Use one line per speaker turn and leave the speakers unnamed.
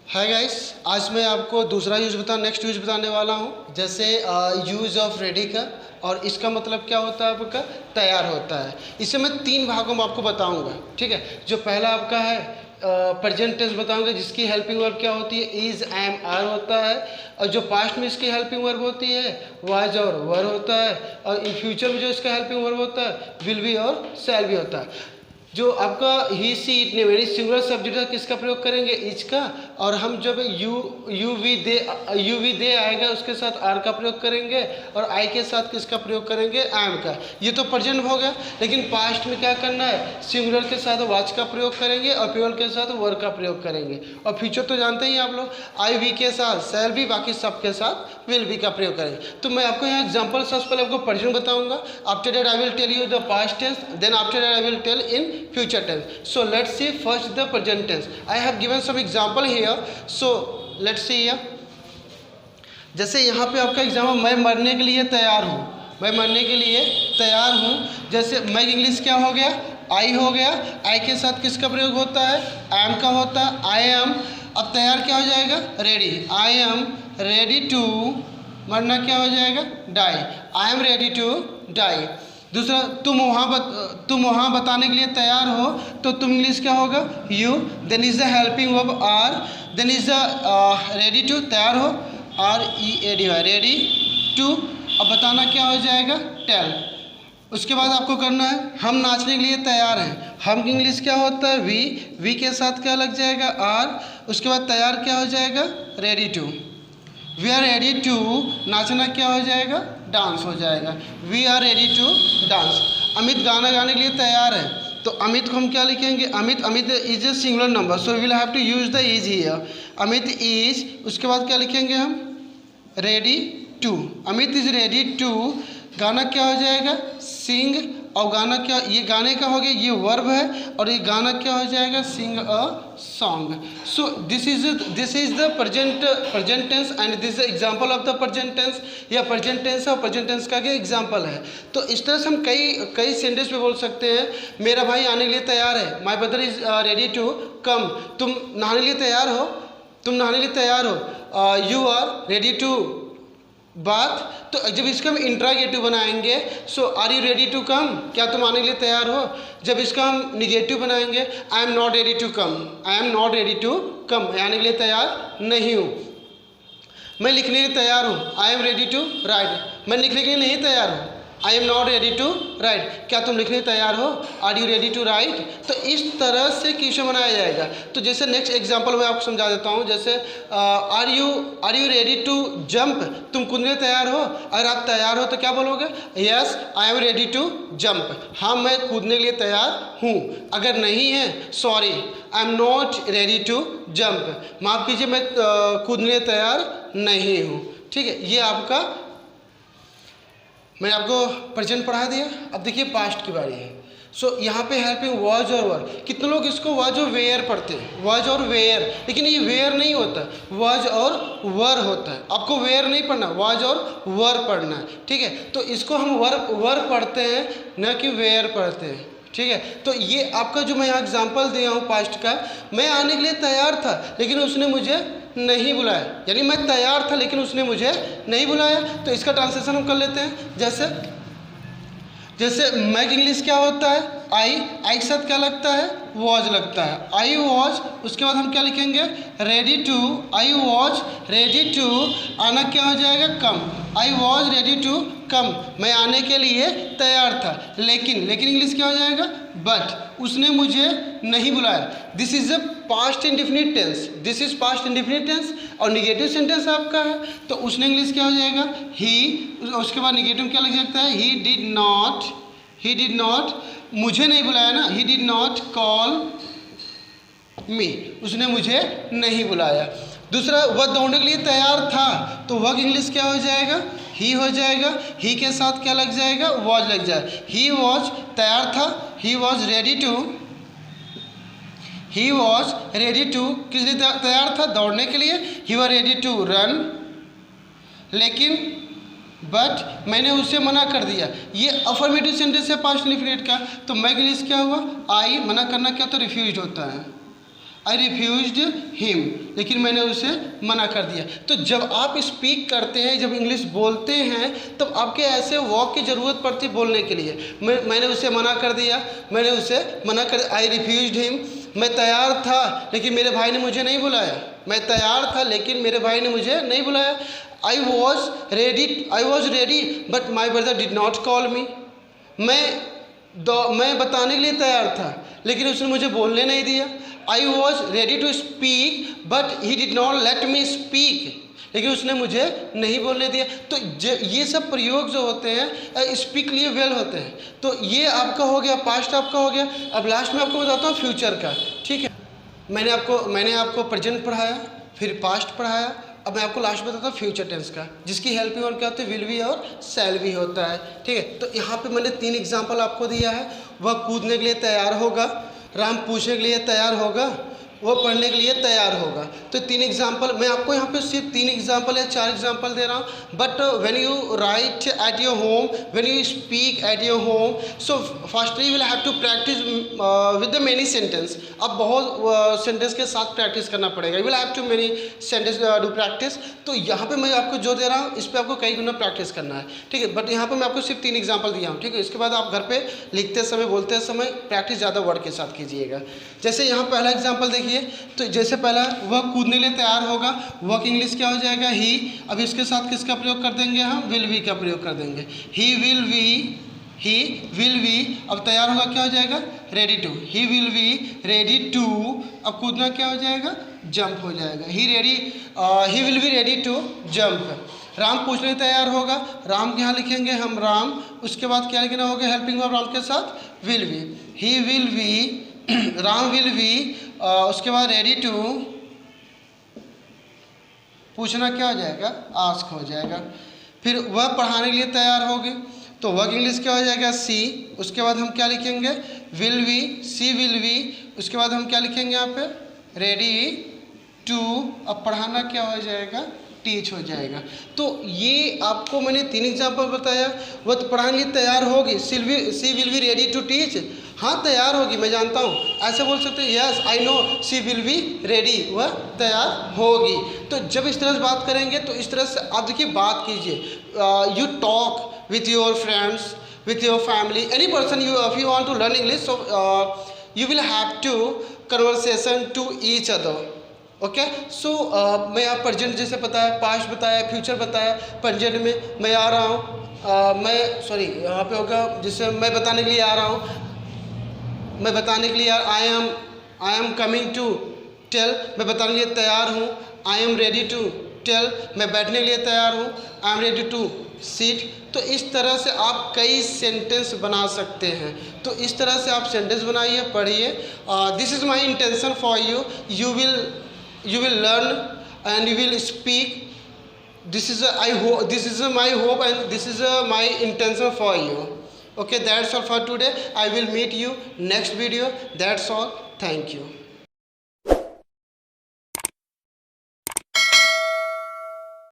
Hi guys, आज मैं आपको दूसरा नेक्स्ट यूज बताने वाला हूँ। जैसे यूज ऑफ रेडी का, और इसका मतलब क्या होता है आपका तैयार होता है। इसे मैं 3 भागों में आपको बताऊँगा, ठीक है। जो पहला आपका है प्रेजेंट टेंस बताऊँगा, जिसकी हेल्पिंग वर्ब क्या होती है, इज़, एम, आर होता है। और जो पास्ट में इसकी हेल्पिंग वर्ब होती है वाज और वर होता है। और इन फ्यूचर में जो इसका हेल्पिंग वर्ब होता है विल बी और शैल भी होता है। जो आपका ही सी इट ने वेरी सिंगुलर सब्जेक्ट का किसका प्रयोग करेंगे, इज का। और हम जब यू वी दे आएगा उसके साथ आर का प्रयोग करेंगे, और आई के साथ किसका प्रयोग करेंगे, एम का। ये तो प्रेजेंट हो गया। लेकिन पास्ट में क्या करना है, सिंगुलर के साथ वाच का प्रयोग करेंगे और प्लूरल के साथ वर का प्रयोग करेंगे। और फ्यूचर तो जानते ही आप लोग, आई वी के साथ शैल भी, बाकी सब के साथ विल बी का प्रयोग करेंगे। तो मैं आपको यहाँ एग्जाम्पल सबसे पहले आपको प्रेजेंट बताऊंगा। After that I will tell you the past tense, then after that I will tell in future tense. So let's see first the present tense. I have given some example here. So let's see here. जैसे यहाँ पे आपका example, मैं मरने के लिए तैयार हूँ। मैं मरने के लिए तैयार हूँ। जैसे मैं इंग्लिश क्या हो गया, आई हो गया। आई के साथ किसका प्रयोग होता है, एम का होता है, आई एम। अब तैयार क्या हो जाएगा, ready. I am ready to, मरना क्या हो जाएगा, die. I am ready to die. दूसरा, तुम वहाँ बताने के लिए तैयार हो, तो तुम इंग्लिश क्या होगा, you. Then is the helping verb are. Then is the ready to, तैयार हो, R E A D Y, ready to. अब बताना क्या हो जाएगा, टेल। उसके बाद आपको करना है, हम नाचने के लिए तैयार हैं। हम की इंग्लिश क्या होता है, वी के साथ क्या लग जाएगा, आर। उसके बाद तैयार क्या हो जाएगा, ready to. We are ready to, नाचना क्या हो जाएगा, डांस हो जाएगा। We are ready to dance. Amit गाना गाने के लिए तैयार है, तो अमित को हम क्या लिखेंगे, Amit is a singular number, so we will have to use the is here. Amit is, उसके बाद क्या लिखेंगे हम, ready to. Amit is ready to, गाना क्या हो जाएगा, सिंग। और गाना क्या, ये गाने का हो गया, ये वर्ब है, और ये गाना क्या हो जाएगा, sing a song. So this is the present tense and this is example of the present tense. या प्रेजेंट टेंस और प्रेजेंट टेंस का क्या एग्जांपल है। तो इस तरह से हम कई सेंटेंस में बोल सकते हैं। मेरा भाई आने के लिए तैयार है, my brother is ready to come. तुम नहाने के लिए तैयार हो, तुम नहाने के लिए तैयार हो, यू आर रेडी टू बात। तो जब इसका हम इंट्रागेटिव बनाएंगे, so are you ready to come, क्या तुम आने के लिए तैयार हो। जब इसका हम निगेटिव बनाएंगे, I am not ready to come, I am not ready to come, मैं आने के लिए तैयार नहीं हूँ। मैं लिखने के लिए तैयार हूँ, I am ready to write. मैं लिखने के लिए नहीं तैयार हूँ, I am not ready to write, क्या तुम लिखने तैयार हो, are you ready to write. तो इस तरह से क्वेश्चन बनाया जाएगा। तो जैसे नेक्स्ट एग्जांपल मैं आपको समझा देता हूँ। जैसे are you ready to jump, तुम कूदने तैयार हो। अगर आप तैयार हो तो क्या बोलोगे, yes I am ready to jump, हाँ मैं कूदने के लिए तैयार हूँ। अगर नहीं है, sorry I am not ready to jump, माफ़ कीजिए मैं कूदने के लिए तैयार नहीं हूँ। ठीक है, ये आपका, मैंने आपको प्रेजेंट पढ़ा दिया। अब देखिए पास्ट की बारी है। सो यहाँ पे हेल्पिंग वाज और वर। कितने लोग इसको वाज और वेयर पढ़ते हैं, वाज और वेयर, लेकिन ये वेयर नहीं होता, वाज और वर होता है। आपको वेयर नहीं पढ़ना, वाज और वर पढ़ना है, ठीक है। तो इसको हम वर पढ़ते हैं, न कि वेयर पढ़ते हैं, ठीक है। तो ये आपका जो मैं यहाँ एग्जाम्पल दिया हूँ पास्ट का, मैं आने के लिए तैयार था लेकिन उसने मुझे नहीं बुलाया, यानी मैं तैयार था लेकिन उसने मुझे नहीं बुलाया। तो इसका ट्रांसलेशन हम कर लेते हैं। जैसे मैं इंग्लिश क्या होता है, आई के साथ क्या लगता है, वॉज लगता है, आई वॉज। उसके बाद हम क्या लिखेंगे, ready to, I was ready to, आना क्या हो जाएगा, come, I was ready to come, मैं आने के लिए तैयार था। लेकिन इंग्लिश क्या हो जाएगा, बट उसने मुझे नहीं बुलाया। This is a past indefinite tense, this is past indefinite tense, और निगेटिव सेंटेंस आपका है, तो उसने इंग्लिश क्या हो जाएगा, ही। उसके बाद निगेटिव क्या लग सकता है, ही डिड नॉट, मुझे नहीं बुलाया ना, ही डिड नॉट कॉल मी, उसने मुझे नहीं बुलाया। दूसरा, वह दौड़ने के लिए तैयार था, तो वह इंग्लिश क्या हो जाएगा, ही हो जाएगा। ही के साथ क्या लग जाएगा, वॉज लग जाएगा। ही वॉज तैयार था, ही वॉज रेडी टू, किस लिए तैयार था, दौड़ने के लिए। He was ready to run, लेकिन बट मैंने उससे मना कर दिया। ये अफर्मेटिव सेंटेंस है पास्ट इंडेफिनिट का। तो मैं इंग्लिश क्या हुआ, आई, मना करना क्या, तो रिफ्यूज्ड होता है। आई रिफ्यूज्ड हिम, लेकिन मैंने उसे मना कर दिया। तो जब आप स्पीक करते हैं, जब इंग्लिश बोलते हैं, तब आपके ऐसे वर्ब की ज़रूरत पड़ती बोलने के लिए। मैंने उसे मना कर दिया, मैंने उसे मना कर, आई रिफ्यूज्ड हिम। मैं तैयार था लेकिन मेरे भाई ने मुझे नहीं बुलाया। मैं तैयार था लेकिन मेरे भाई ने मुझे नहीं बुलाया। आई was ready but my brother did not call मी। मैं बताने के लिए तैयार था लेकिन उसने मुझे बोलने नहीं दिया। I was ready to speak but he did not let me speak, लेकिन उसने मुझे नहीं बोलने दिया। तो ये सब प्रयोग जो होते हैं स्पीक लिए वेल होते हैं। तो ये आपका हो गया, पास्ट आपका हो गया। अब लास्ट में आपको बताता हूँ फ्यूचर का, ठीक है। मैंने आपको प्रेजेंट पढ़ाया, फिर पास्ट पढ़ाया, अब मैं आपको लास्ट बताता हूँ फ्यूचर टेंस का, जिसकी हेल्पिंग वर्ब क्या होती है, विल बी और शैल बी होता है, ठीक है। तो यहाँ पे मैंने 3 एग्जाम्पल आपको दिया है। वह कूदने के लिए तैयार होगा, राम पूछने के लिए तैयार होगा, वो पढ़ने के लिए तैयार होगा। तो 3 एग्जाम्पल मैं आपको यहाँ पे सिर्फ 3 एग्जाम्पल या 4 एग्जाम्पल दे रहा हूँ। But when you write at your home, when you speak at your home, so firstly you will have to practice with the many sentence. अब बहुत सेंटेंस के साथ प्रैक्टिस करना पड़ेगा। You will have to many sentence do practice. तो यहाँ पे मैं आपको जो दे रहा हूँ, इस पर आपको कई गुना प्रैक्टिस करना है, ठीक है। बट यहाँ पे मैं आपको सिर्फ 3 एग्जाम्पल दिया हूँ, ठीक है। इसके बाद आप घर पे लिखते समय, बोलते समय प्रैक्टिस ज़्यादा वर्ड के साथ कीजिएगा। जैसे यहाँ पहला एग्जाम्पल देखिए, तो जैसे पहला, वह कूदने के लिए तैयार होगा, वह की इंग्लिश क्या हो जाएगा, ही। अब इसके साथ किसका प्रयोग कर देंगे हम, विल बी का प्रयोग कर देंगे। ही विल बी, अब तैयार होगा क्या हो जाएगा, ready to. He will be ready to, अब कूदना क्या हो जाएगा, जंप हो जाएगा। He will be ready to jump. Ram पूछने तैयार होगा, राम के यहाँ लिखेंगे हम राम, उसके बाद क्या लिखना होगा, हेल्पिंग वर्ब राम के साथ will be. He will B, Ram will be, उसके बाद रेडी टू, पूछना क्या हो जाएगा, आस्क हो जाएगा। फिर वह पढ़ाने के लिए तैयार होगी, तो वह इंग्लिश क्या हो जाएगा, सी। उसके बाद हम क्या लिखेंगे, will be, she will be. उसके बाद हम क्या लिखेंगे यहाँ पे, रेडी टू। अब पढ़ाना क्या हो जाएगा, टीच हो जाएगा। तो ये आपको मैंने 3 एग्जाम्पल बताया। वह तो पढ़ाने के लिए तैयार होगी, she will be ready to teach. हाँ तैयार होगी, मैं जानता हूँ, ऐसे बोल सकते हैं, yes I know she will be ready, वह तैयार होगी। तो जब इस तरह से बात करेंगे तो इस तरह से आप देखिए बात कीजिए। You talk with your friends, with your family, any person if you want to learn English, so you will have to conversation to each other, okay. So मैं आप प्रेजेंट जैसे बताया, पास्ट बताया, फ्यूचर बताया। प्रेजेंट में मैं आ रहा हूँ, यहाँ पे होगा जिससे मैं बताने के लिए आ रहा हूँ, मैं बताने के लिए I am coming to tell, मैं बताने के लिए तैयार हूँ। I am ready to tell, मैं बैठने के लिए तैयार हूँ। I am ready to seat. तो इस तरह से आप कई सेंटेंस बना सकते हैं। तो इस तरह से आप सेंटेंस बनाइए, पढ़िए। This is my intention for you, you will learn and you will speak. This is my hope and this is my intention for you. Okay, that's all for today. I will meet you next video. That's all. Thank you.